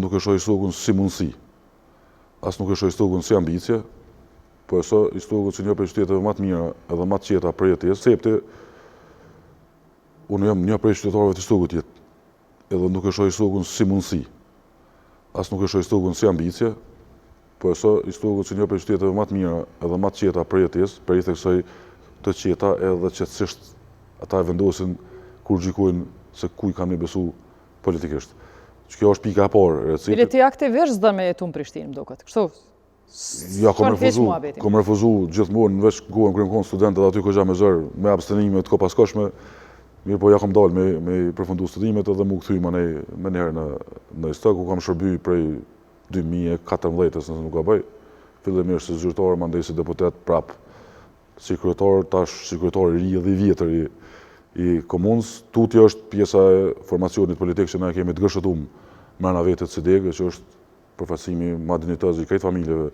nuk e shoh historikun si mundësi. As nuk e shoh historikun si ambicie, po e shoh historikun si një prej qyteteve më të mira edhe më të qeta për jetesë, sepse unë jam një prej qytetarëve të historikut jetë, edhe nuk e shoh historikun si mundësi. As nuk e shoh historikun si ambicie, po e shoh historikun si një prej qyteteve më të mira edhe më të qeta për jetesë, për jetë kësaj të qeta edhe qetësisht ata e vendosin kur gjykojnë se ku i kanë me besu politikisht. Që kjo është pika e parë. Bile ti aktivisht s'do me jetu në Prishtinë, më duket. Kështu? Ja, kom refuzu gjithmonë, veç kohën kërë më konë studentët aty këgja me zërë, me abstenime të kopaskoshme, mirë po ja kom dalë me përfundu studimet edhe mu këthy me njerë në IST, ku kam shërby prej 2014, nëse nuk ka bëj. Fillimisht si zyrtarë, mandej si deputet prap, si kryetar, tash si kryetar i ri dhe i vjetër i komunës. Tutje është pjesa e formacionit politik që ne kemi të gëshëtum mrena vetet si degë, që është përfaqësimi ma dinitaz i krejt familjeve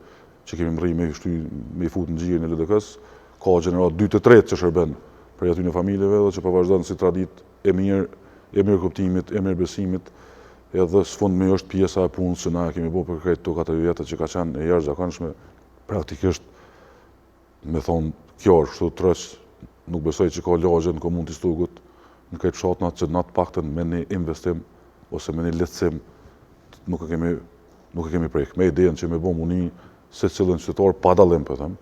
që kemi mrri me i fut në gjirin e LDK-s. Ka gjenerat 2 të 3 që shërben për aty në familjeve dhe që përvazhdojnë si tradit e mirë kuptimit, e mirë besimit, edhe sfundmi është pjesa e punës që na kemi bo për krejt të 4 vjetet që ka qenë e jashtëzakonshme. Praktikisht, me thonë, kjo është kështu tërës, nuk besoj që ka lagje në komunë të historikut në krejt fshatnat që natë pakten me një investim ose me një lehtësim nuk e kemi prejkë. Me idejen që me bo muni se cilën qytetar pa dalim, për them,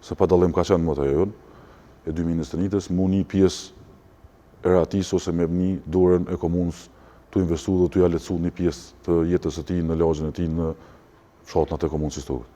se pa dalim ka qenë më të jonë, e 2021-ës, muni pjesë e ratis ose me bëni dorën e komunës të investu dhe të ja lehtësu një pjesë të jetës e ti në lagjen e ti në fshatnat e komunës historikut.